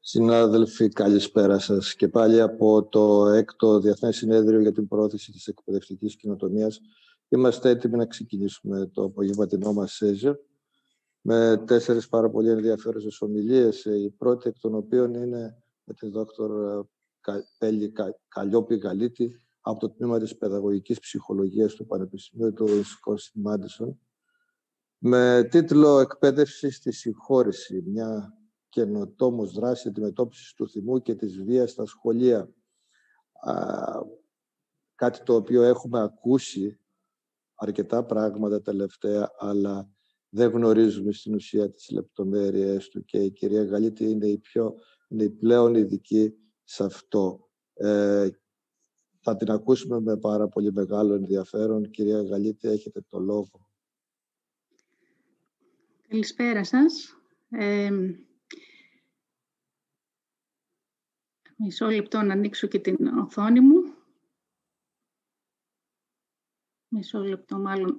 Συνάδελφοι, καλησπέρα σας. Και πάλι από το 6ο Διεθνές Συνέδριο για την Πρόθεση της Εκπαιδευτικής Καινοτομίας. Είμαστε έτοιμοι να ξεκινήσουμε το απογευματινό μας σέζιο με 4 πάρα πολύ ενδιαφέρουσες ομιλίες. Η πρώτη εκ των οποίων είναι με τη δόκτωρ Πέλη Καλλιόπη-Γαλίτη από το τμήμα της Παιδαγωγικής Ψυχολογίας του Πανεπιστημίου του Wisconsin-Madison με τίτλο «Εκπαίδευση στη συγχώρεση. Μια καινοτόμως δράση αντιμετώπισης του θυμού και της βίας στα σχολεία». Κάτι το οποίο έχουμε ακούσει αρκετά πράγματα τελευταία, αλλά δεν γνωρίζουμε στην ουσία τις λεπτομέρειες του και η κυρία Γαλίτη είναι η πλέον ειδική σε αυτό. Θα την ακούσουμε με πάρα πολύ μεγάλο ενδιαφέρον. Κυρία Γαλίτη, έχετε το λόγο. Καλησπέρα σας. Μισό λεπτό να ανοίξω και την οθόνη μου. Μισό λεπτό μάλλον.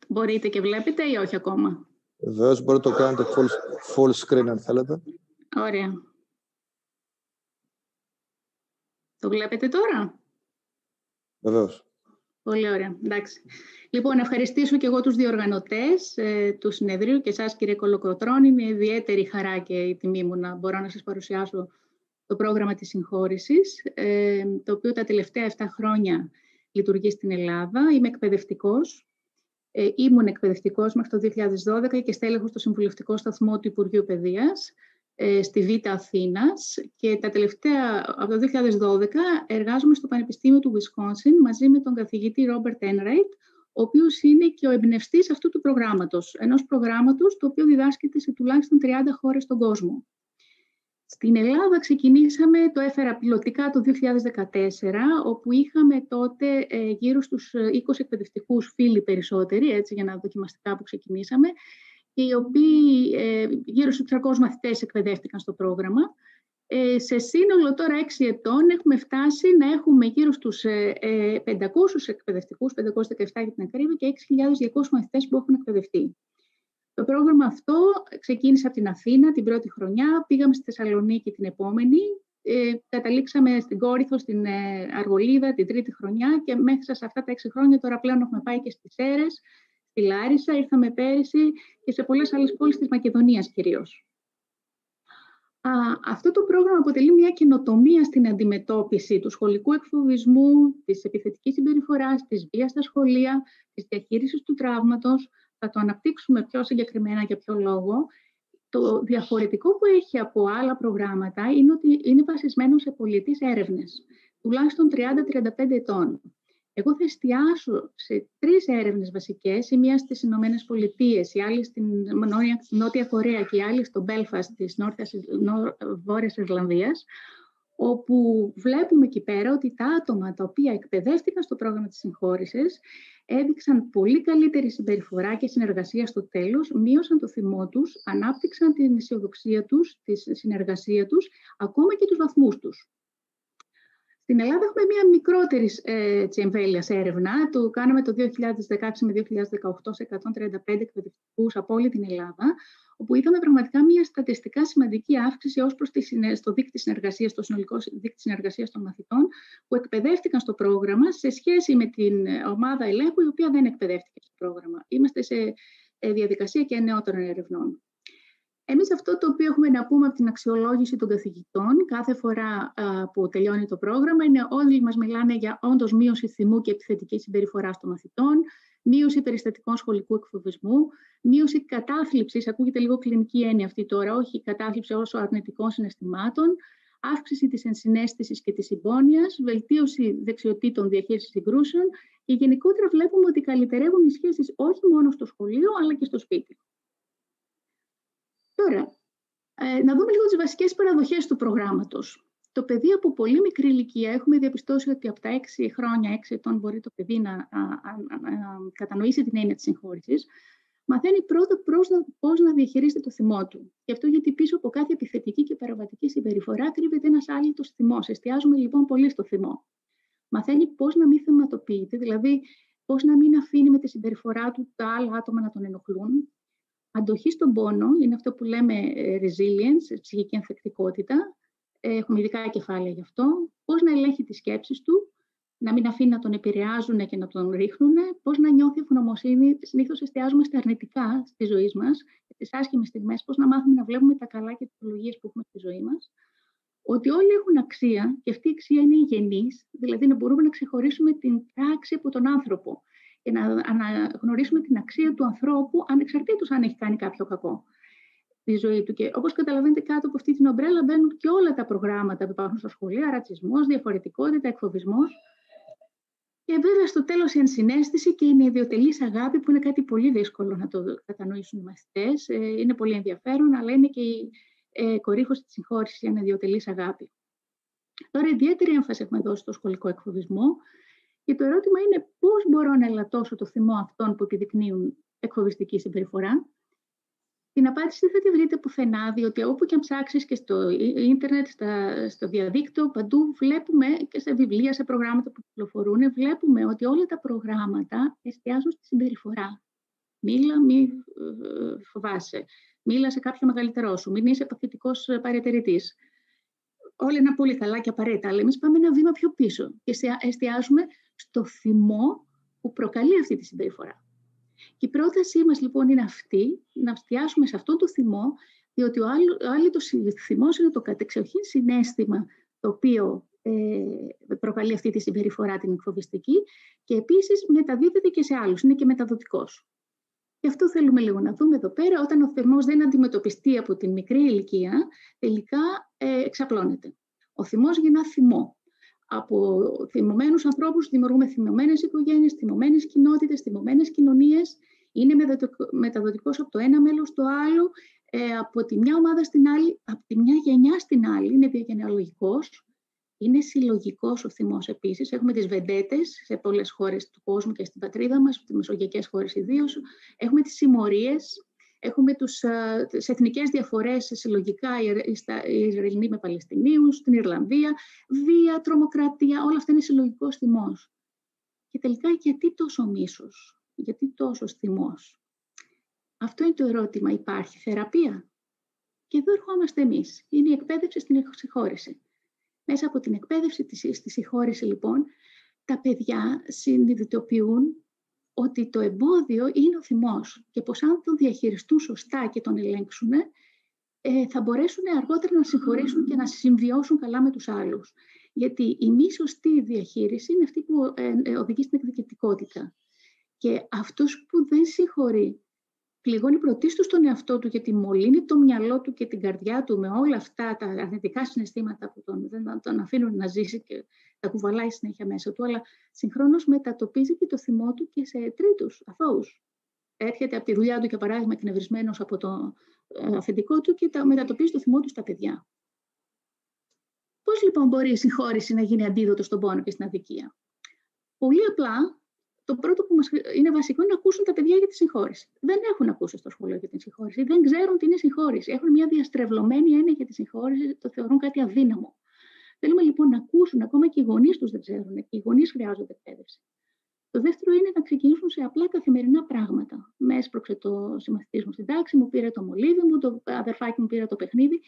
Μπορείτε και βλέπετε ή όχι ακόμα? Βεβαίως, μπορείτε να το κάνετε full screen αν θέλετε. Ωραία. Το βλέπετε τώρα? Βεβαίως. Πολύ ωραία. Εντάξει. Λοιπόν, ευχαριστήσω και εγώ τους διοργανωτές του συνεδρίου και εσάς, κύριε Κολοκοτρώνη. Είναι ιδιαίτερη χαρά και η τιμή μου να μπορώ να σας παρουσιάσω το πρόγραμμα της συγχώρεσης, το οποίο τα τελευταία 7 χρόνια λειτουργεί στην Ελλάδα. Είμαι εκπαιδευτικός. Ήμουν εκπαιδευτικός μέχρι το 2012 και στέλεχος στο Συμβουλευτικό Σταθμό του Υπουργείου Παιδείας στη Β' Αθήνας και από το 2012 εργάζομαι στο Πανεπιστήμιο του Wisconsin μαζί με τον καθηγητή Robert Enright, ο οποίος είναι και ο εμπνευστής αυτού του προγράμματος, ενός προγράμματος το οποίο διδάσκεται σε τουλάχιστον 30 χώρες στον κόσμο. Στην Ελλάδα ξεκινήσαμε, το έφερα πιλωτικά το 2014, όπου είχαμε τότε γύρω στους 20 εκπαιδευτικούς φίλοι περισσότεροι, έτσι για να δοκιμαστικά που ξεκινήσαμε, και οι οποίοι γύρω στους 300 μαθητές εκπαιδεύτηκαν στο πρόγραμμα. Σε σύνολο τώρα 6 ετών έχουμε φτάσει να έχουμε γύρω στους 500 εκπαιδευτικούς, 517 για την ακρίβεια, και 6.200 μαθητές που έχουν εκπαιδευτεί. Το πρόγραμμα αυτό ξεκίνησε από την Αθήνα την πρώτη χρονιά, πήγαμε στη Θεσσαλονίκη την επόμενη, καταλήξαμε στην Κόρινθο, στην Αργολίδα την τρίτη χρονιά και μέσα σε αυτά τα 6 χρόνια τώρα πλέον έχουμε πάει και στις Σέρρες, στη Λάρισα, ήρθαμε πέρυσι και σε πολλές άλλες πόλεις της Μακεδονίας κυρίως. Αυτό το πρόγραμμα αποτελεί μια καινοτομία στην αντιμετώπιση του σχολικού εκφοβισμού, της επιθετικής συμπεριφοράς, της βίας στα σχολεία, της διαχείρισης του τραύματος. Θα το αναπτύξουμε πιο συγκεκριμένα για ποιο λόγο. Το διαφορετικό που έχει από άλλα προγράμματα είναι ότι είναι βασισμένο σε πολυετείς έρευνες, τουλάχιστον 30-35 ετών. Εγώ θα εστιάσω σε 3 έρευνες βασικές, η μία στις Ηνωμένες Πολιτείες, η άλλη στην Νότια Κορέα και η άλλη στο Belfast της Βόρειας Ιρλανδίας, όπου βλέπουμε εκεί πέρα ότι τα άτομα τα οποία εκπαιδεύτηκαν στο πρόγραμμα της συγχώρεσης έδειξαν πολύ καλύτερη συμπεριφορά και συνεργασία στο τέλος, μείωσαν το θυμό τους, ανάπτυξαν την αισιοδοξία τους, τη συνεργασία τους, ακόμα και τους βαθμούς τους. Στην Ελλάδα έχουμε μια μικρότερη εμβέλειας έρευνα. Το κάναμε το 2016 με 2018 σε 135 εκπαιδευτικούς από όλη την Ελλάδα, όπου είδαμε πραγματικά μια στατιστικά σημαντική αύξηση ως προς στο δείκτη συνεργασίας, στο συνολικό δείκτη συνεργασίας των μαθητών που εκπαιδεύτηκαν στο πρόγραμμα σε σχέση με την ομάδα ελέγχου η οποία δεν εκπαιδεύτηκε στο πρόγραμμα. Είμαστε σε διαδικασία και νεότερων ερευνών. Εμείς αυτό το οποίο έχουμε να πούμε από την αξιολόγηση των καθηγητών κάθε φορά που τελειώνει το πρόγραμμα είναι όλοι μας μιλάνε για όντως μείωση θυμού και επιθετική συμπεριφορά των μαθητών, μείωση περιστατικών σχολικού εκφοβισμού, μείωση κατάθλιψης, ακούγεται λίγο κλινική έννοια αυτή τώρα, όχι κατάθλιψη όσο αρνητικών συναισθημάτων, αύξηση της ενσυναίσθησης και της συμπόνοιας, βελτίωση δεξιοτήτων διαχείρισης συγκρούσεων και γενικότερα βλέπουμε ότι καλυτερεύουν οι σχέσεις όχι μόνο στο σχολείο αλλά και στο σπίτι. Τώρα, να δούμε λίγο τις βασικές παραδοχές του προγράμματος. Το παιδί από πολύ μικρή ηλικία, έχουμε διαπιστώσει ότι από τα 6 χρόνια, 6 ετών μπορεί το παιδί να κατανοήσει την έννοια της συγχώρεσης, μαθαίνει πρώτα πώς να διαχειρίζεται το θυμό του. Γι' αυτό γιατί πίσω από κάθε επιθετική και παραβατική συμπεριφορά κρύβεται ένας άλυτος θυμός. Εστιάζουμε λοιπόν πολύ στο θυμό. Μαθαίνει πώς να μην θυματοποιείται, δηλαδή πώς να μην αφήνει με τη συμπεριφορά του τα άλλα άτομα να τον ενοχλούν. Αντοχή στον πόνο είναι αυτό που λέμε resilience, ψυχική ανθεκτικότητα. Έχουμε ειδικά κεφάλαια γι' αυτό. Πώς να ελέγχει τις σκέψεις του, να μην αφήνει να τον επηρεάζουν και να τον ρίχνουν. Πώς να νιώθει ευγνωμοσύνη. Συνήθως εστιάζουμε στα αρνητικά στη ζωή μας, στις άσχημες στιγμές. Πώς να μάθουμε να βλέπουμε τα καλά και τις ευλογίες που έχουμε στη ζωή μας. Ότι όλοι έχουν αξία και αυτή η αξία είναι υγιεινής, δηλαδή να μπορούμε να ξεχωρίσουμε την πράξη από τον άνθρωπο και να αναγνωρίσουμε την αξία του ανθρώπου ανεξαρτήτως αν έχει κάνει κάποιο κακό στη ζωή του. Και όπως καταλαβαίνετε, κάτω από αυτή την ομπρέλα μπαίνουν και όλα τα προγράμματα που υπάρχουν στα σχολεία, ρατσισμός, διαφορετικότητα, εκφοβισμός. Και βέβαια στο τέλος η ενσυναίσθηση και η ιδιωτελής αγάπη, που είναι κάτι πολύ δύσκολο να το κατανοήσουν οι μαθητές. Είναι πολύ ενδιαφέρον, αλλά είναι και η κορύφωση της συγχώρησης, η ανιδιοτελής αγάπη. Τώρα, ιδιαίτερη έμφαση έχουμε δώσει στο σχολικό εκφοβισμό. Και το ερώτημα είναι πώς μπορώ να ελαττώσω το θυμό αυτών που επιδεικνύουν εκφοβιστική συμπεριφορά. Την απάντηση δεν θα τη βρείτε πουθενά, διότι όπου και αν ψάξεις και στο ίντερνετ, στο διαδίκτυο, παντού βλέπουμε και σε βιβλία, σε προγράμματα που κυκλοφορούν, βλέπουμε ότι όλα τα προγράμματα εστιάζουν στη συμπεριφορά. Μίλα, μη φοβάσαι. Μίλα σε κάποιον μεγαλύτερό σου. Μην είσαι παθητικός παρατηρητής. Όλα είναι πολύ καλά και απαραίτητα, αλλά εμείς πάμε ένα βήμα πιο πίσω και εστιάζουμε στο θυμό που προκαλεί αυτή τη συμπεριφορά. Και η πρότασή μας λοιπόν είναι αυτή, να εστιάσουμε σε αυτό το θυμό, διότι ο άλυτος θυμός είναι το κατεξοχήν συναίσθημα το οποίο προκαλεί αυτή τη συμπεριφορά την εκφοβιστική και επίσης μεταδίδεται και σε άλλους, είναι και μεταδοτικός. Και αυτό θέλουμε λίγο να δούμε εδώ πέρα. Όταν ο θυμός δεν αντιμετωπιστεί από την μικρή ηλικία, τελικά εξαπλώνεται. Ο θυμός γεννά θυμό. Από θυμωμένους ανθρώπους δημιουργούμε θυμωμένες οικογένειες, θυμωμένες κοινότητες, θυμωμένες κοινωνίες. Είναι μεταδοτικός από το ένα μέλος στο άλλο, από τη μια ομάδα στην άλλη, από τη μια γενιά στην άλλη. Είναι διαγενεαλογικός. Είναι συλλογικός ο θυμός επίσης. Έχουμε τις βεντέτες σε πολλές χώρες του κόσμου και στην πατρίδα μας, στις μεσογειακές χώρες ιδίως. Έχουμε τις συμμορίες, έχουμε τις εθνικές διαφορές συλλογικά, οι Ισραηλοί με Παλαιστινίους, στην Ιρλανδία, βία, τρομοκρατία, όλα αυτά είναι συλλογικός θυμός. Και τελικά γιατί τόσο μίσος, γιατί τόσο θυμός? Αυτό είναι το ερώτημα. Υπάρχει θεραπεία? Και εδώ ερχόμαστε εμείς. Είναι η εκπαίδευση στην συγχώρεση. Μέσα από την εκπαίδευση στη συγχώρεση, λοιπόν, τα παιδιά συνειδητοποιούν ότι το εμπόδιο είναι ο θυμός και πως αν τον διαχειριστούν σωστά και τον ελέγξουν, θα μπορέσουν αργότερα να συγχωρήσουν και να συμβιώσουν καλά με τους άλλους. Γιατί η μη σωστή διαχείριση είναι αυτή που οδηγεί στην εκδικητικότητα. Και αυτός που δεν συγχωρεί, πληγώνει πρωτίστως τον εαυτό του, γιατί μολύνει το μυαλό του και την καρδιά του με όλα αυτά τα αρνητικά συναισθήματα που δεν τον αφήνουν να ζήσει και τα κουβαλάει συνέχεια μέσα του, αλλά συγχρόνως μετατοπίζει και το θυμό του και σε τρίτους, αθώους. Έρχεται από τη δουλειά του, για παράδειγμα, εκνευρισμένος από το αφεντικό του και μετατοπίζει το θυμό του στα παιδιά. Πώς λοιπόν μπορεί η συγχώρηση να γίνει αντίδοτο στον πόνο και στην αδικία? Πολύ απλά. Το πρώτο που μας είναι βασικό είναι να ακούσουν τα παιδιά για τη συγχώρηση. Δεν έχουν ακούσει στο σχολείο για τη συγχώρηση, δεν ξέρουν τι είναι συγχώρηση. Έχουν μια διαστρεβλωμένη έννοια για τη συγχώρηση, το θεωρούν κάτι αδύναμο. Θέλουμε λοιπόν να ακούσουν, ακόμα και οι γονείς τους δεν ξέρουν, και οι γονείς χρειάζονται εκπαίδευση. Το δεύτερο είναι να ξεκινήσουν σε απλά καθημερινά πράγματα. Με έσπρωξε το συμμαθητής μου στην τάξη, μου πήρε το μολύβι μου, το αδερφάκι μου πήρε το παιχνίδι,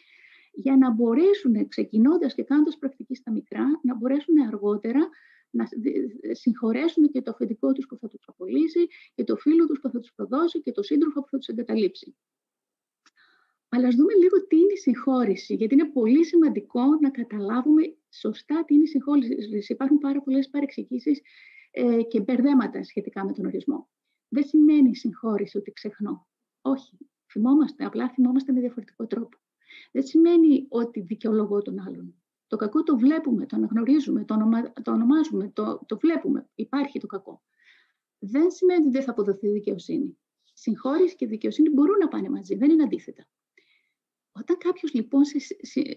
για να μπορέσουν, ξεκινώντας και κάνοντας πρακτική στα μικρά, να μπορέσουν αργότερα να συγχωρέσουν και το αφεντικό τους που θα τους απολύσει, και το φίλο τους που θα τους προδώσει, και το σύντροφο που θα τους εγκαταλείψει. Αλλά ας δούμε λίγο τι είναι η συγχώρηση, γιατί είναι πολύ σημαντικό να καταλάβουμε σωστά τι είναι η συγχώρηση. Υπάρχουν πάρα πολλές παρεξηγήσεις και μπερδέματα σχετικά με τον ορισμό. Δεν σημαίνει η συγχώρηση ότι ξεχνώ. Όχι. Θυμόμαστε, απλά θυμόμαστε με διαφορετικό τρόπο. Δεν σημαίνει ότι δικαιολογώ τον άλλον. Το κακό το βλέπουμε, το αναγνωρίζουμε, το ονομάζουμε, το βλέπουμε. Υπάρχει το κακό. Δεν σημαίνει ότι δεν θα αποδοθεί δικαιοσύνη. Συγχώρηση και δικαιοσύνη μπορούν να πάνε μαζί, δεν είναι αντίθετα. Όταν κάποιος λοιπόν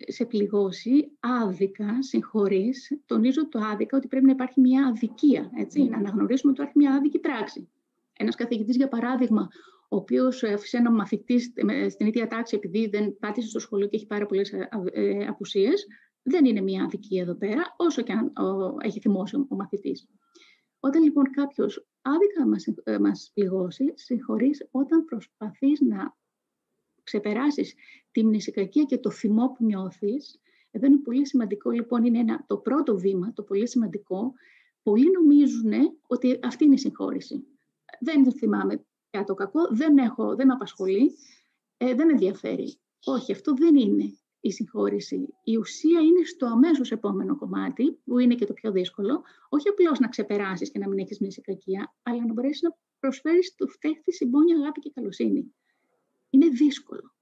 σε πληγώσει άδικα, συγχωρείς, τονίζω το άδικα ότι πρέπει να υπάρχει μια αδικία, έτσι, να αναγνωρίσουμε ότι υπάρχει μια άδικη πράξη. Ένας καθηγητής, για παράδειγμα, ο οποίος άφησε έναν μαθητή στην ίδια τάξη επειδή δεν πάτησε στο σχολείο και έχει πάρα πολλές απουσίες, δεν είναι μια αδικία εδώ πέρα, όσο και αν έχει θυμώσει ο μαθητής. Όταν λοιπόν κάποιος άδικα μας πληγώσει, συγχωρείς όταν προσπαθείς να ξεπεράσεις τη μνησικακία και το θυμό που νιώθεις. Εδώ είναι πολύ σημαντικό, λοιπόν, είναι το πρώτο βήμα, το πολύ σημαντικό. Πολλοί νομίζουν ότι αυτή είναι η συγχώρηση. Δεν θυμάμαι πια το κακό, δεν με απασχολεί, δεν με ενδιαφέρει. Όχι, αυτό δεν είναι η συγχώρηση. Η ουσία είναι στο αμέσως επόμενο κομμάτι, που είναι και το πιο δύσκολο, όχι απλώς να ξεπεράσεις και να μην έχεις μνησικακία, αλλά να μπορέσεις να προσφέρεις στο φταίχτη συμπόνια, αγάπη και καλοσύνη. Είναι δύσκολο.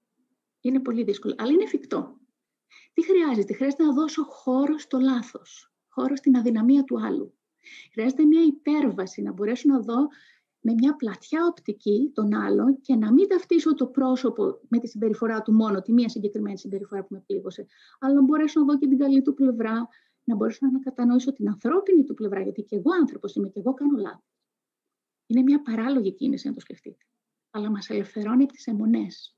Είναι πολύ δύσκολο, αλλά είναι εφικτό. Τι χρειάζεται? Χρειάζεται να δώσω χώρο στο λάθος, χώρο στην αδυναμία του άλλου. Χρειάζεται μια υπέρβαση, να μπορέσω να δω με μια πλατιά οπτική τον άλλον και να μην ταυτίσω το πρόσωπο με τη συμπεριφορά του μόνο, τη μία συγκεκριμένη συμπεριφορά που με πλήγωσε, αλλά να μπορέσω να δω και την καλή του πλευρά, να μπορέσω να κατανοήσω την ανθρώπινη του πλευρά, γιατί και εγώ άνθρωπος είμαι και εγώ κάνω λάθος. Είναι μια παράλογη κίνηση, να το σκεφτείτε. Αλλά μας ελευθερώνει από τις αιμονές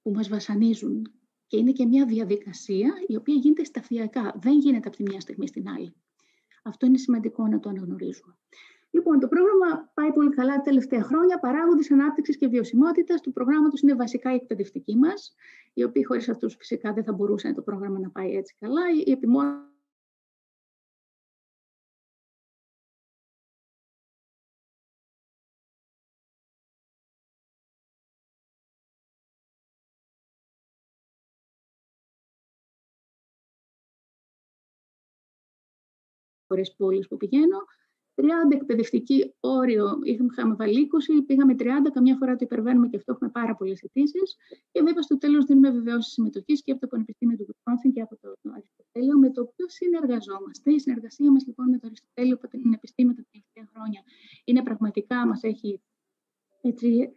που μας βασανίζουν. Και είναι και μια διαδικασία η οποία γίνεται σταδιακά. Δεν γίνεται από τη μια στιγμή στην άλλη. Αυτό είναι σημαντικό να το αναγνωρίζουμε. Λοιπόν, το πρόγραμμα πάει πολύ καλά τα τελευταία χρόνια. Παράγοντες ανάπτυξης και βιωσιμότητας του προγράμματος είναι βασικά οι εκπαιδευτικοί μας, οι οποίοι χωρίς αυτούς φυσικά δεν θα μπορούσε το πρόγραμμα να πάει έτσι καλά. Η επιμόρφωση πόλεις που πηγαίνω, 30 εκπαιδευτικοί όριο, είχαμε βάλει 20, πήγαμε 30, καμιά φορά το υπερβαίνουμε και αυτό, έχουμε πάρα πολλές αιτήσεις. Και βέβαια στο τέλος δίνουμε βεβαίωση συμμετοχής και από το Πανεπιστήμιο του Wisconsin και από το Αριστοτέλειο, με το οποίο συνεργαζόμαστε. Η συνεργασία μας λοιπόν με το Αριστοτέλειο Πανεπιστήμιο τα τελευταία χρόνια είναι πραγματικά, μας έχει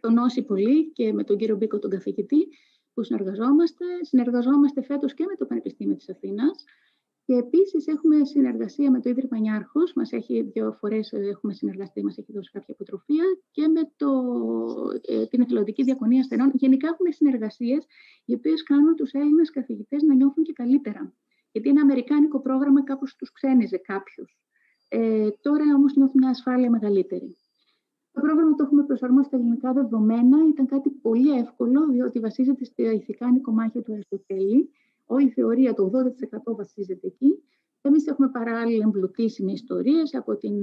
τονώσει πολύ, και με τον κύριο Μπίκο, τον καθηγητή, που συνεργαζόμαστε. Συνεργαζόμαστε φέτος και με το Πανεπιστήμιο της Αθήνας. Και επίσης έχουμε συνεργασία με το Ίδρυμα Νιάρχος, μας έχει 2 φορές έχουμε συνεργαστεί, μας έχει δώσει κάποια αποτροφία, και με την Εθελοντική Διακονία Ασθενών. Γενικά έχουμε συνεργασίες οι οποίες κάνουν τους Έλληνες καθηγητές να νιώθουν και καλύτερα. Γιατί ένα αμερικάνικο πρόγραμμα κάπως τους ξένιζε κάποιους. Τώρα όμως νιώθουν μια ασφάλεια μεγαλύτερη. Το πρόγραμμα το έχουμε προσαρμόσει στα ελληνικά δεδομένα. Ήταν κάτι πολύ εύκολο, διότι βασίζεται στα ηθικά νοικομάχια του Αριστοτέλη. Όλη η θεωρία, το 80% βασίζεται εκεί. Εμείς έχουμε παράλληλα εμπλουτίσει με ιστορίες από την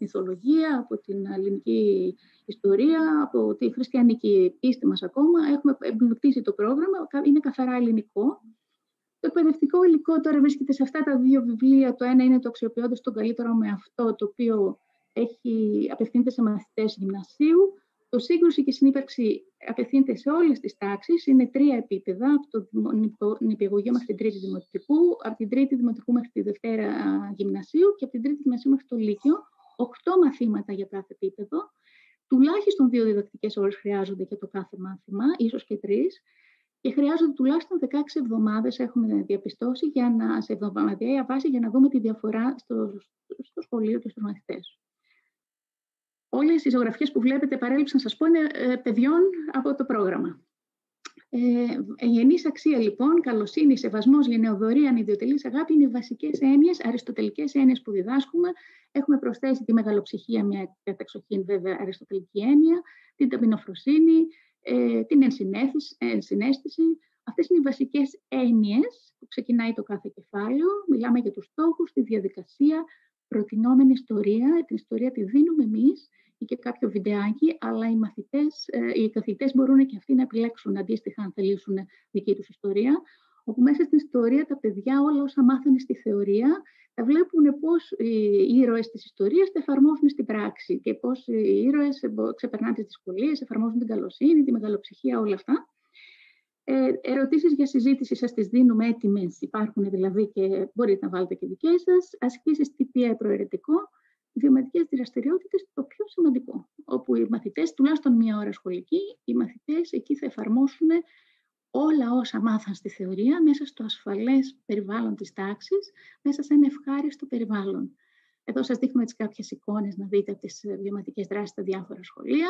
μυθολογία, από την ελληνική ιστορία, από τη χριστιανική πίστη μας ακόμα. Έχουμε εμπλουτίσει το πρόγραμμα, είναι καθαρά ελληνικό. Το εκπαιδευτικό υλικό τώρα βρίσκεται σε αυτά τα 2 βιβλία. Το ένα είναι το Αξιοποιώντας τον καλύτερο με αυτό, το οποίο απευθύνεται σε μαθητές γυμνασίου. Το Σύγκρουση και Συνύπαρξη απευθύνεται σε όλες τις τάξεις. Είναι 3 επίπεδα, από το νηπιαγωγείο μέχρι την τρίτη δημοτικού, από την τρίτη δημοτικού μέχρι τη δευτέρα γυμνασίου και από την τρίτη γυμνασίου μέχρι το λύκειο. 8 μαθήματα για κάθε επίπεδο. Τουλάχιστον 2 διδακτικές ώρες χρειάζονται για το κάθε μάθημα, ίσως και 3. Και χρειάζονται τουλάχιστον 16 εβδομάδες, έχουμε διαπιστώσει, σε εβδομαδιαία βάση, για να δούμε τη διαφορά στο σχολείο και στους μαθητές. Όλες οι ζωγραφιές που βλέπετε, παρέλειψα να σας πω, είναι παιδιών από το πρόγραμμα. Εγγενής αξία λοιπόν, καλοσύνη, σεβασμός, γενεοδωρία, ανιδιοτελής αγάπη είναι οι βασικές έννοιες, αριστοτελικές έννοιες που διδάσκουμε. Έχουμε προσθέσει τη μεγαλοψυχία, μια κατεξοχήν βέβαια αριστοτελική έννοια, την ταπεινοφροσύνη, την ενσυναίσθηση. Αυτές είναι οι βασικές έννοιες που ξεκινάει το κάθε κεφάλαιο. Μιλάμε για τους στόχους, τη διαδικασία, προτινόμενη ιστορία. Την ιστορία τη δίνουμε εμείς ή και κάποιο βιντεάκι, αλλά οι καθηγητές μπορούν και αυτοί να επιλέξουν αντίστοιχα αν θελήσουν δική τους ιστορία, όπου μέσα στην ιστορία τα παιδιά όλα όσα μάθανε στη θεωρία θα βλέπουν πώς οι ήρωες της ιστορίας τα εφαρμόζουν στην πράξη και πώς οι ήρωες ξεπερνάνε τις δυσκολίες, εφαρμόζουν την καλοσύνη, τη μεγαλοψυχία, όλα αυτά. Ερωτήσεις για συζήτηση σας τις δίνουμε έτοιμες, υπάρχουν δηλαδή και μπορείτε να βάλετε και δικές σας. Ασκήσεις TPA προαιρετικό, βιωματικές δραστηριότητες, το πιο σημαντικό, όπου οι μαθητές, τουλάχιστον 1 ώρα σχολική, οι μαθητές εκεί θα εφαρμόσουν όλα όσα μάθαν στη θεωρία μέσα στο ασφαλές περιβάλλον της τάξης, μέσα σε ένα ευχάριστο περιβάλλον. Εδώ σας δείχνουμε κάποιες εικόνες να δείτε από τις βιωματικές δράσεις στα διάφορα σχολεία.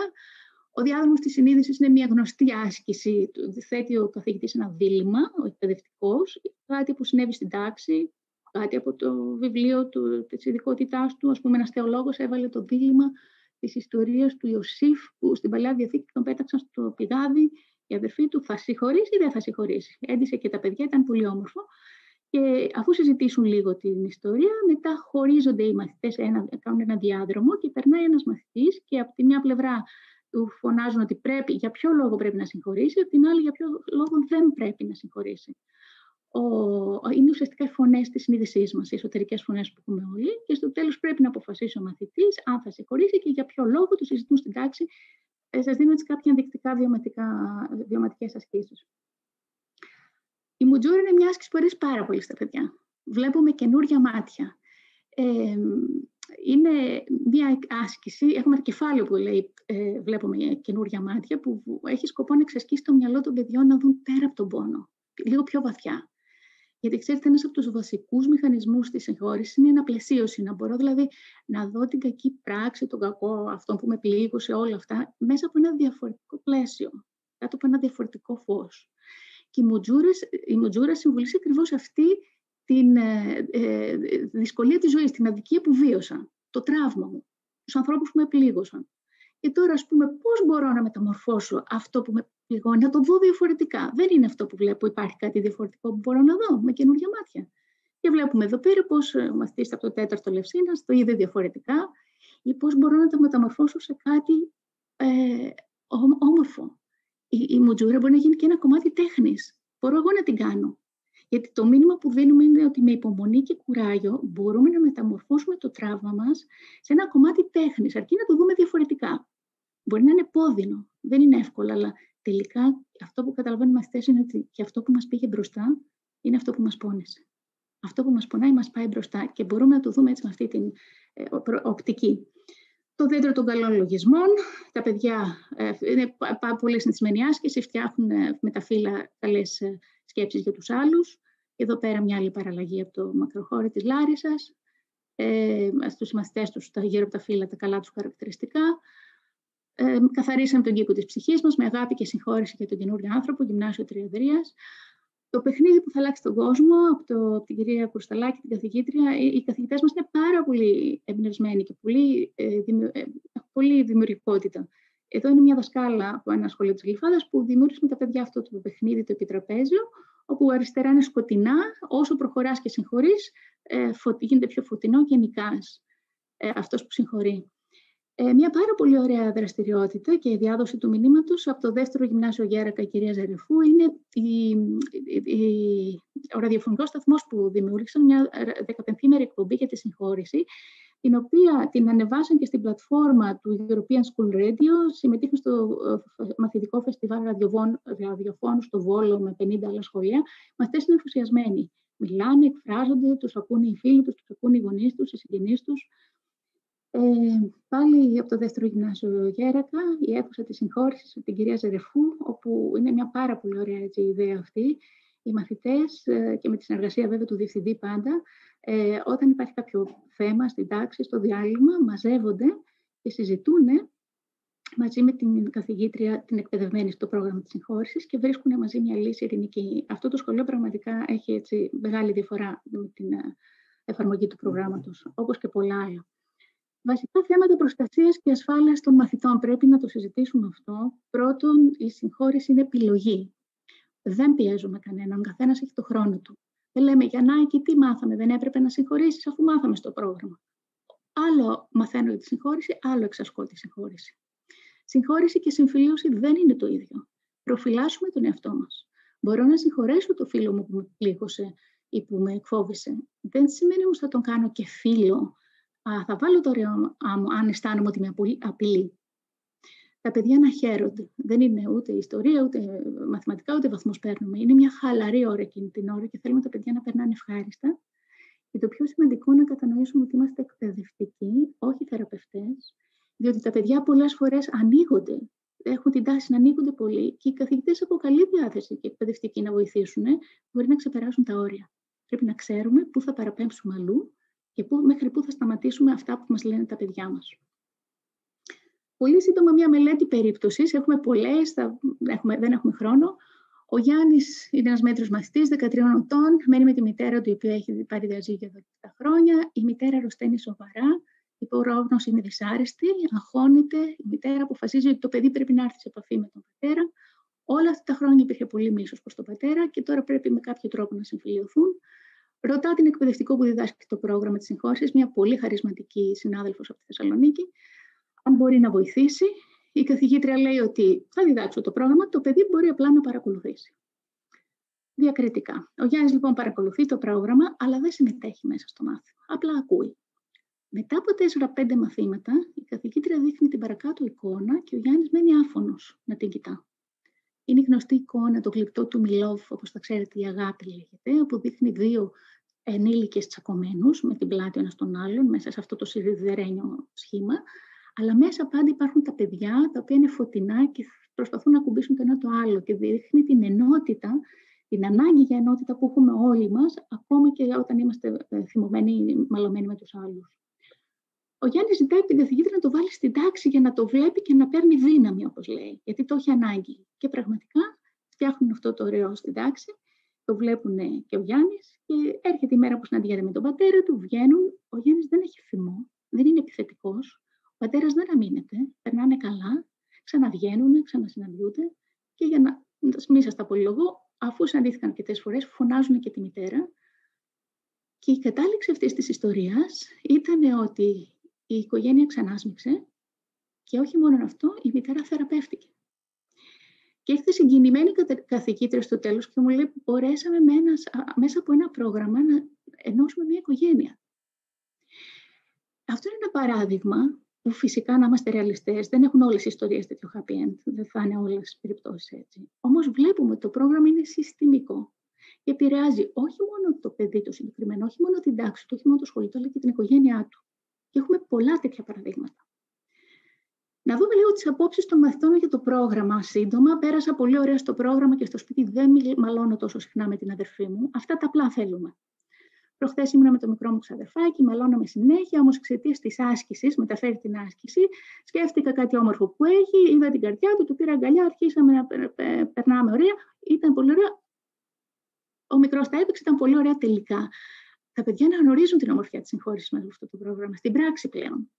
Ο διάδρομος της συνείδησης είναι μια γνωστή άσκηση. Θέτει ο καθηγητής ένα δίλημμα, ο εκπαιδευτικός, κάτι που συνέβη στην τάξη, κάτι από το βιβλίο της ειδικότητάς του. Ας πούμε, ένας θεολόγος έβαλε το δίλημμα της ιστορίας του Ιωσήφ, που στην Παλαιά Διαθήκη τον πέταξαν στο πηγάδι. Η αδερφή του θα συγχωρήσει ή δεν θα συγχωρήσει. Έντυσε και τα παιδιά, ήταν πολύ όμορφο. Και αφού συζητήσουν λίγο την ιστορία, μετά χωρίζονται οι μαθητές, κάνουν ένα διάδρομο και περνάει ένας μαθητής και από τη μια πλευρά του φωνάζουν ότι για ποιο λόγο πρέπει να συγχωρήσει, από την άλλη για ποιο λόγο δεν πρέπει να συγχωρήσει. Είναι ουσιαστικά οι φωνές της συνείδησής μας, οι εσωτερικές φωνές που έχουμε όλοι, και στο τέλος πρέπει να αποφασίσει ο μαθητής αν θα συγχωρήσει και για ποιο λόγο. Το συζητούν στην τάξη. Σας δίνω έτσι κάποια ενδεικτικά βιωματικές ασκήσεις. Η μουτζούρα είναι μια άσκηση που αρέσει πάρα πολύ στα παιδιά. Βλέπουμε καινούρια μάτια. Είναι μια άσκηση, έχουμε ένα κεφάλαιο που λέει βλέπουμε καινούρια μάτια, που έχει σκοπό να εξασκήσει το μυαλό των παιδιών να δουν πέρα από τον πόνο, λίγο πιο βαθιά. Γιατί ξέρετε, ένας από τους βασικούς μηχανισμούς της συγχώρησης είναι η αναπλαισίωση. Να μπορώ δηλαδή να δω την κακή πράξη, τον κακό, αυτό που με πλήγωσε, όλα αυτά, μέσα από ένα διαφορετικό πλαίσιο, κάτω από ένα διαφορετικό φως. Και η μουτζούρα συμβολίζει ακριβώς αυτή τη δυσκολία της ζωής, την αδικία που βίωσα, το τραύμα μου, τους ανθρώπους που με πλήγωσαν. Και τώρα, ας πούμε, πώς μπορώ να μεταμορφώσω αυτό που με πληγώνει, να το δω διαφορετικά. Δεν είναι αυτό που βλέπω, υπάρχει κάτι διαφορετικό που μπορώ να δω με καινούργια μάτια. Και βλέπουμε εδώ πέρα πώς ο μαθητής από το 4ο Λευσίνας το είδε διαφορετικά, ή πώς μπορώ να το μεταμορφώσω σε κάτι όμορφο. Η μουτζούρα μπορεί να γίνει και ένα κομμάτι τέχνης. Μπορώ εγώ να την κάνω. Γιατί το μήνυμα που δίνουμε είναι ότι με υπομονή και κουράγιο μπορούμε να μεταμορφώσουμε το τραύμα μας σε ένα κομμάτι τέχνης, αρκεί να το δούμε διαφορετικά. Μπορεί να είναι πόδινο, δεν είναι εύκολο, αλλά τελικά αυτό που καταλαβαίνουν οι μαθητές είναι ότι και αυτό που μας πήγε μπροστά είναι αυτό που μας πόνεσε. Αυτό που μας πονάει μας πάει μπροστά και μπορούμε να το δούμε έτσι με αυτή την οπτική. Το δέντρο των καλών λογισμών. Τα παιδιά είναι πολύ συνηθισμένη άσκηση, φτιάχνουν με τα φύλλα καλές σκέψεις για τους άλλους. Εδώ πέρα μια άλλη παραλλαγή από το μακροχώρι της Λάρισσας. Στους μαθητές τους γύρω από τα φύλλα τα καλά τους χαρακτηριστικά. Καθαρίσαμε τον κήπο της ψυχής μας με αγάπη και συγχώρεση για τον καινούριο άνθρωπο, γυμνάσιο Τριαδρίας. Το παιχνίδι που θα αλλάξει τον κόσμο, από την κυρία Κουρσταλάκη, την καθηγήτρια, οι καθηγητές μας είναι πάρα πολύ εμπνευσμένοι και πολύ δημιουργικότητα. Εδώ είναι μια δασκάλα από ένα σχολείο της Γλυφάδας που δημιούργησε με τα παιδιά αυτό το παιχνίδι, το επιτραπέζιο, όπου αριστερά είναι σκοτεινά, όσο προχωράς και συγχωρείς, γίνεται πιο φωτεινό και νικάς αυτός που συγχωρεί. Μια πάρα πολύ ωραία δραστηριότητα και η διάδοση του μηνύματος από το 2ο Γυμνάσιο Γέρακα, η κυρία Ζερεφού, είναι ο ραδιοφωνικός σταθμός που δημιούργησαν, μια 15ημερη εκπομπή για τη συγχώρηση, την οποία την ανεβάσαν και στην πλατφόρμα του European School Radio, συμμετείχαν στο μαθητικό φεστιβάλ ραδιοφώνου στο Βόλο με 50 άλλα σχολεία. Μαθητές είναι ενθουσιασμένοι. Μιλάνε, εκφράζονται, τους ακούν οι φίλοι τους, τους ακούν οι γονείς τους, οι συγγενείς τους. Πάλι από το 2ο Γυμνάσιο Γέρακα, η αίθουσα της συγχώρησης από την κυρία Ζερεφού, όπου είναι μια πάρα πολύ ωραία ιδέα αυτή. Οι μαθητές, και με τη συνεργασία βέβαια του διευθυντή πάντα, όταν υπάρχει κάποιο θέμα στην τάξη, στο διάλειμμα, μαζεύονται και συζητούν μαζί με την καθηγήτρια, την εκπαιδευμένη στο πρόγραμμα της συγχώρησης, και βρίσκουν μαζί μια λύση ειρηνική. Αυτό το σχολείο πραγματικά έχει έτσι μεγάλη διαφορά με την εφαρμογή του προγράμματος, όπως και πολλά άλλα. Βασικά θέματα προστασίας και ασφάλειας των μαθητών. Πρέπει να το συζητήσουμε αυτό. Πρώτον, η συγχώρηση είναι επιλογή. Δεν πιέζουμε κανέναν. Ο καθένας έχει το χρόνο του. Δεν λέμε για να εκεί τι μάθαμε. Δεν έπρεπε να συγχωρήσεις αφού μάθαμε στο πρόγραμμα. Άλλο μαθαίνω για τη συγχώρηση, άλλο εξασκώ τη συγχώρηση. Συγχώρηση και συμφιλίωση δεν είναι το ίδιο. Προφυλάσσουμε τον εαυτό μας. Μπορώ να συγχωρέσω το φίλο μου που με πλήγωσε ή που με εκφόβησε. Δεν σημαίνει όμως θα τον κάνω και φίλο. Θα βάλω το ρέο μου αν αισθάνομαι ότι με απειλεί. Τα παιδιά να χαίρονται. Δεν είναι ούτε ιστορία, ούτε μαθηματικά, ούτε βαθμούς παίρνουμε. Είναι μια χαλαρή ώρα εκείνη την ώρα και θέλουμε τα παιδιά να περνάνε ευχάριστα. Και το πιο σημαντικό είναι να κατανοήσουμε ότι είμαστε εκπαιδευτικοί, όχι θεραπευτές, διότι τα παιδιά πολλές φορές ανοίγονται. Έχουν την τάση να ανοίγονται πολύ και οι καθηγητές από καλή διάθεση και εκπαιδευτικοί να βοηθήσουν, μπορεί να ξεπεράσουν τα όρια. Πρέπει να ξέρουμε πού θα παραπέμψουμε αλλού και μέχρι πού θα σταματήσουμε αυτά που μας λένε τα παιδιά μας. Πολύ σύντομα μια μελέτη περίπτωσης, έχουμε πολλές, δεν έχουμε χρόνο. Ο Γιάννης είναι ένας μέτριος μαθητής, 13 ετών, μένει με τη μητέρα του, η οποία έχει πάρει διαζύγιο εδώ και 7 χρόνια. Η μητέρα αρρωσταίνει σοβαρά, η πρόγνωση είναι δυσάρεστη, αγχώνεται. Η μητέρα αποφασίζει ότι το παιδί πρέπει να έρθει σε επαφή με τον πατέρα. Όλα αυτά τα χρόνια υπήρχε πολύ μίσος προς τον πατέρα και τώρα πρέπει με κάποιο τρόπο να συμφιλειωθούν. Ρωτά την εκπαιδευτικό που διδάσκει το πρόγραμμα της συγχώρεσης, μια πολύ χαρισματική συνάδελφος από τη Θεσσαλονίκη, αν μπορεί να βοηθήσει. Η καθηγήτρια λέει ότι θα διδάξω το πρόγραμμα, το παιδί μπορεί απλά να παρακολουθήσει. Διακριτικά. Ο Γιάννης λοιπόν παρακολουθεί το πρόγραμμα, αλλά δεν συμμετέχει μέσα στο μάθημα. Απλά ακούει. Μετά από 4-5 μαθήματα, η καθηγήτρια δείχνει την παρακάτω εικόνα και ο Γιάννης μένει άφωνος να την κοιτά. Είναι η γνωστή εικόνα, το γλυπτό του Μιλόβ, όπως τα ξέρετε, η αγάπη λέγεται, που δείχνει 2 ενήλικες τσακωμένους με την πλάτη ο ένας τον άλλον, μέσα σε αυτό το σιδερένιο σχήμα. Αλλά μέσα πάντα υπάρχουν τα παιδιά, τα οποία είναι φωτεινά και προσπαθούν να ακουμπήσουν το ένα το άλλο και δείχνει την ενότητα, την ανάγκη για ενότητα που έχουμε όλοι μας, ακόμα και όταν είμαστε θυμωμένοι ή μαλωμένοι με τους άλλους. Ο Γιάννης ζητάει από την καθηγήτρια να το βάλει στην τάξη για να το βλέπει και να παίρνει δύναμη, όπως λέει, γιατί το έχει ανάγκη. Και πραγματικά φτιάχνουν αυτό το ωραίο στην τάξη, το βλέπουν και ο Γιάννης και έρχεται η μέρα που συναντιέται με τον πατέρα του, βγαίνουν. Ο Γιάννης δεν έχει θυμό, δεν είναι επιθετικός. Ο πατέρας δεν αμήνεται, περνάνε καλά, ξαναβγαίνουν, ξανασυναντιούνται και για να μην σας τα πολυλογώ, αφού συναντήθηκαν αρκετές φορές, φωνάζουν και τη μητέρα. Και η κατάληξη αυτής της ιστορίας ήταν ότι η οικογένεια ξανάσμιξε και όχι μόνο αυτό, η μητέρα θεραπεύτηκε. Και ήρθε συγκινημένη καθηγήτρια στο τέλος και μου λέει: μπορέσαμε μέσα από ένα πρόγραμμα να ενώσουμε μια οικογένεια. Αυτό είναι ένα παράδειγμα που φυσικά, να είμαστε ρεαλιστές, δεν έχουν όλες οι ιστορίες τέτοιο happy end, δεν θα είναι όλες τις περιπτώσεις έτσι. Όμως βλέπουμε ότι το πρόγραμμα είναι συστημικό και επηρεάζει όχι μόνο το παιδί το συγκεκριμένο, όχι μόνο την τάξη του, όχι μόνο το σχολείο του, αλλά και την οικογένειά του. Και έχουμε πολλά τέτοια παραδείγματα. Να δούμε λίγο τις απόψεις των μαθητών για το πρόγραμμα. Σύντομα, πέρασα πολύ ωραία στο πρόγραμμα και στο σπίτι δεν μαλώνω τόσο συχνά με την αδερφή μου. Αυτά τα απλά θέλουμε. Προχθές ήμουνα με το μικρό μου ξαδερφάκι, μαλώναμε συνέχεια, όμως εξαιτίας της άσκησης, μεταφέρει την άσκηση, σκέφτηκα κάτι όμορφο που έχει, είδα την καρδιά του, του πήρα αγκαλιά, αρχίσαμε να περνάμε ωραία. Ήταν πολύ ωραία. Ο μικρός τα έπαιξε, ήταν πολύ ωραία τελικά. Τα παιδιά να γνωρίζουν την ομορφιά της συγχώρεσης με αυτό το πρόγραμμα, στην πράξη πλέον.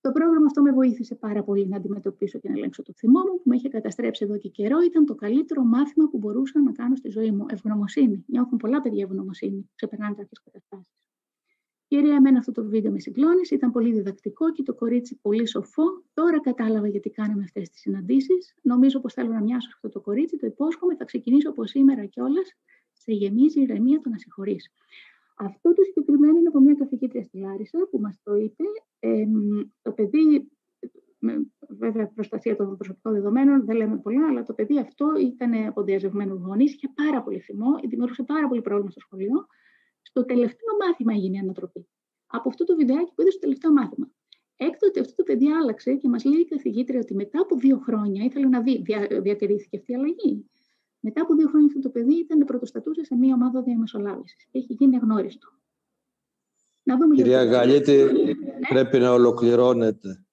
Το πρόγραμμα αυτό με βοήθησε πάρα πολύ να αντιμετωπίσω και να ελέγξω το θυμό μου, που με είχε καταστρέψει εδώ και καιρό. Ήταν το καλύτερο μάθημα που μπορούσα να κάνω στη ζωή μου. Ευγνωμοσύνη. Νιώθουν πολλά παιδιά ευγνωμοσύνη. Ξεπερνάνε κάποιες καταστάσεις. Κυρία, εμένα αυτό το βίντεο με συγκλώνησε. Ήταν πολύ διδακτικό και το κορίτσι πολύ σοφό. Τώρα κατάλαβα γιατί κάναμε αυτές τις συναντήσεις. Νομίζω πως θέλω να μοιάσω αυτό το κορίτσι. Το υπόσχομαι. Θα ξεκινήσω από σήμερα κιόλας. Σε γεμίζει η ηρεμία το να συγχωρείς. Αυτό το συγκεκριμένο είναι από μια καθηγήτρια στη Λάρισα που μας το είπε. Το παιδί, βέβαια προστασία των προσωπικών δεδομένων, δεν λέμε πολλά, αλλά το παιδί αυτό ήταν από διαζευμένους γονείς, είχε πάρα πολύ θυμό, δημιουργούσε πάρα πολύ πρόβλημα στο σχολείο. Στο τελευταίο μάθημα έγινε η ανατροπή. Από αυτό το βιντεάκι που είδε στο τελευταίο μάθημα. Έκτοτε αυτό το παιδί άλλαξε και μας λέει η καθηγήτρια ότι μετά από 2 χρόνια ήθελε να δει, διατηρήθηκε αυτή η αλλαγή. Μετά από 2 χρόνια αυτό το παιδί πρωτοστατούσε σε μια ομάδα διαμεσολάβησης και έχει γίνει αγνώριστο. Κυρία Γαλίτη, πρέπει να ολοκληρώνετε.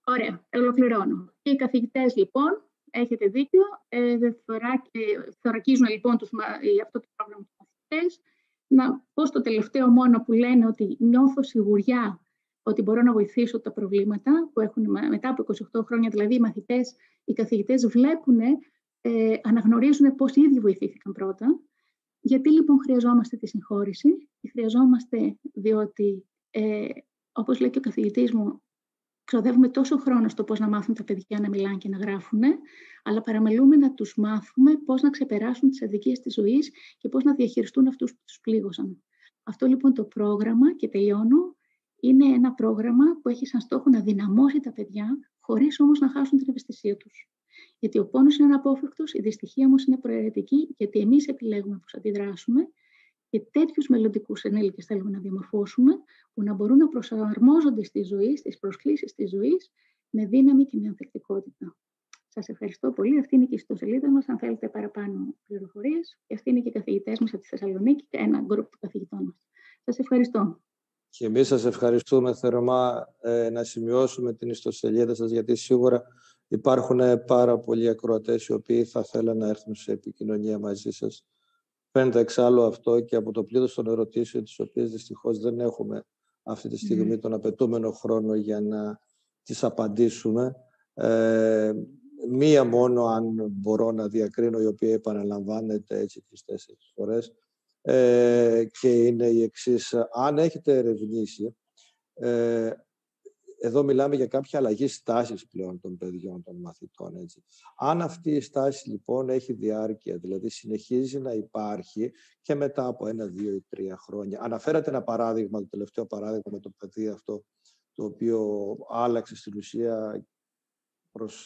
Ωραία, ολοκληρώνω. Και οι καθηγητές λοιπόν, έχετε δίκιο, θωρακίζουν λοιπόν αυτό το πρόγραμμα τους μαθητές. Να πω στο τελευταίο μόνο που λένε ότι νιώθω σιγουριά ότι μπορώ να βοηθήσω τα προβλήματα που έχουν μετά από 28 χρόνια, δηλαδή οι μαθητές, οι καθηγητές βλέπουν, αναγνωρίζουν πώς οι ίδιοι βοηθήθηκαν πρώτα. Γιατί λοιπόν χρειαζόμαστε τη συγχώρεση? Τη χρειαζόμαστε διότι, όπως λέει και ο καθηγητής μου, ξοδεύουμε τόσο χρόνο στο πώς να μάθουν τα παιδιά να μιλάνε και να γράφουν, αλλά παραμελούμε να τους μάθουμε πώς να ξεπεράσουν τις αδικίες της ζωής και πώς να διαχειριστούν αυτούς που τους πλήγωσαν. Αυτό λοιπόν το πρόγραμμα, και τελειώνω, είναι ένα πρόγραμμα που έχει σαν στόχο να δυναμώσει τα παιδιά, χωρίς όμως να χάσουν την ευαισθησία τους. Γιατί ο πόνος είναι αναπόφευκτος, η δυστυχία όμως είναι προαιρετική, γιατί εμείς επιλέγουμε πώς αντιδράσουμε και τέτοιους μελλοντικούς ενήλικες θέλουμε να διαμορφώσουμε, που να μπορούν να προσαρμόζονται στη ζωή, στις προσκλήσεις της ζωής, με δύναμη και με ανθεκτικότητα. Σας ευχαριστώ πολύ. Αυτή είναι και η ιστοσελίδα μας, αν θέλετε παραπάνω πληροφορίες. Και αυτοί είναι και οι καθηγητές μας από τη Θεσσαλονίκη και ένα γκρουπ των καθηγητών μας. Σας ευχαριστώ. Και εμείς σας ευχαριστούμε θερμά. Να σημειώσουμε την ιστοσελίδα σας, γιατί σίγουρα Υπάρχουν πάρα πολλοί ακροατές οι οποίοι θα θέλουν να έρθουν σε επικοινωνία μαζί σας. Φαίνεται εξάλλου αυτό και από το πλήθος των ερωτήσεων, τις οποίες δυστυχώς δεν έχουμε αυτή τη στιγμή τον απαιτούμενο χρόνο για να τις απαντήσουμε. Μία μόνο, αν μπορώ να διακρίνω, η οποία επαναλαμβάνεται έτσι 3-4 φορές, και είναι η εξής. Αν έχετε ερευνήσει, εδώ μιλάμε για κάποια αλλαγή στάσης πλέον των παιδιών, των μαθητών. Έτσι. Αν αυτή η στάση λοιπόν έχει διάρκεια, δηλαδή συνεχίζει να υπάρχει και μετά από 1, 2 ή 3 χρόνια. Αναφέρατε ένα παράδειγμα, το τελευταίο παράδειγμα με το παιδί αυτό, το οποίο άλλαξε στην ουσία προς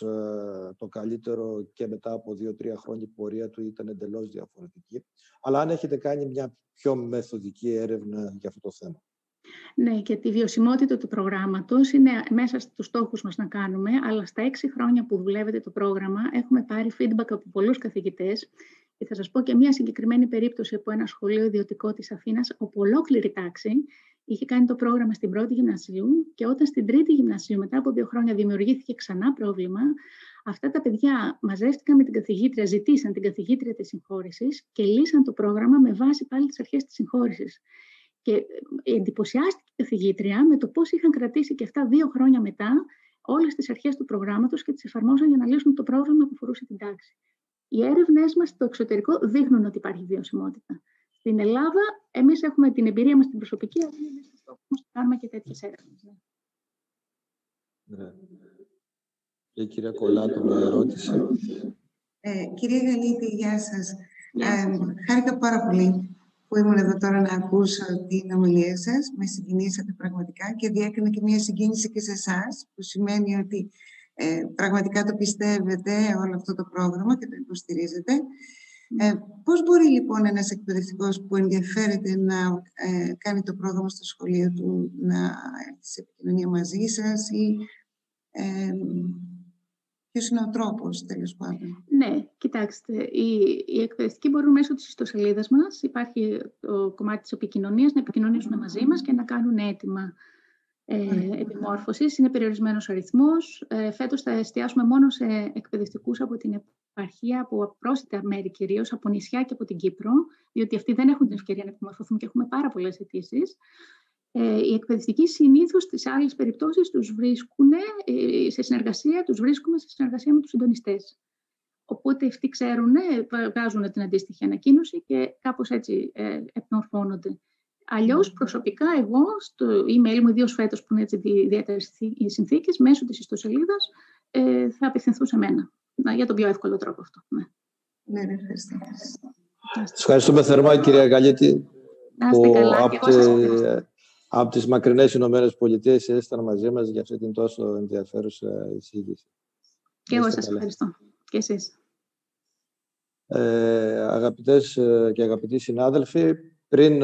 το καλύτερο και μετά από 2-3 χρόνια η πορεία του ήταν εντελώς διαφορετική. Αλλά αν έχετε κάνει μια πιο μεθοδική έρευνα για αυτό το θέμα. Ναι, και τη βιωσιμότητα του προγράμματος είναι μέσα στους στόχους μας να κάνουμε, αλλά στα 6 χρόνια που δουλεύετε το πρόγραμμα έχουμε πάρει feedback από πολλούς καθηγητές και θα σας πω και μια συγκεκριμένη περίπτωση από ένα σχολείο ιδιωτικό της Αθήνας, όπου ολόκληρη τάξη είχε κάνει το πρόγραμμα στην 1η γυμνασίου και όταν στην 3η γυμνασίου μετά από 2 χρόνια δημιουργήθηκε ξανά πρόβλημα, αυτά τα παιδιά μαζεύτηκαν με την καθηγήτρια, ζητήσαν την καθηγήτρια της συγχώρεσης και λύσαν το πρόγραμμα με βάση πάλι τις αρχές της συγχώρεσης. Και εντυπωσιάστηκε η καθηγήτρια με το πώς είχαν κρατήσει και αυτά 2 χρόνια μετά όλες τις αρχές του προγράμματος και τις εφαρμόζαν για να λύσουν το πρόβλημα που αφορούσε την τάξη. Οι έρευνές μας στο εξωτερικό δείχνουν ότι υπάρχει βιωσιμότητα. Στην Ελλάδα, εμείς έχουμε την εμπειρία μας στην προσωπική, αλλά είναι στο στόχο μας να κάνουμε και τέτοιες έρευνες. Ναι. Και η κυρία Κολάτου, μια ερώτηση. Κυρία Γαλίτη, γεια σας. Χάρηκα πάρα πολύ που ήμουν εδώ τώρα να ακούσω την ομιλία σας. Με συγκινήσατε πραγματικά και διέκρινα και μια συγκίνηση και σε εσάς, που σημαίνει ότι πραγματικά το πιστεύετε όλο αυτό το πρόγραμμα και το υποστηρίζετε. Πώς μπορεί λοιπόν ένας εκπαιδευτικός που ενδιαφέρεται να κάνει το πρόγραμμα στο σχολείο του να έρθει σε επικοινωνία μαζί σας ή ποιος είναι ο τρόπος, τέλος πάντων? Ναι, κοιτάξτε, οι εκπαιδευτικοί μπορούν μέσω της ιστοσελίδας μας, υπάρχει το κομμάτι της επικοινωνίας, να επικοινωνήσουν μαζί μας και να κάνουν αίτημα επιμόρφωσης. Είναι περιορισμένος αριθμός. Φέτος θα εστιάσουμε μόνο σε εκπαιδευτικούς από την επαρχία, από πρόσθετα μέρη κυρίως, από νησιά και από την Κύπρο, διότι αυτοί δεν έχουν την ευκαιρία να επιμορφωθούν και έχουμε πάρα πολλές αιτήσεις. Οι εκπαιδευτικοί συνήθως στις άλλες περιπτώσεις τους βρίσκουν σε συνεργασία, τους βρίσκουμε σε συνεργασία με τους συντονιστές. Οπότε αυτοί ξέρουν, βγάζουν την αντίστοιχη ανακοίνωση και κάπως έτσι επιμορφώνονται. Αλλιώς προσωπικά εγώ στο email μου, ιδίως φέτος που είναι έτσι ιδιαίτερες οι συνθήκες, μέσω της ιστοσελίδας θα απευθυνθούν σε μένα. Για τον πιο εύκολο τρόπο αυτό. Ναι, ευχαριστώ. Σας ευχαριστούμε θερμά, κυρία Γαλίτη, που από τις μακρινές Ηνωμένες Πολιτείες ήσταν μαζί μας για αυτή την τόσο ενδιαφέρουσα εισήγηση. Και εγώ σας ευχαριστώ. Και εσείς. Αγαπητές και αγαπητοί συνάδελφοι, πριν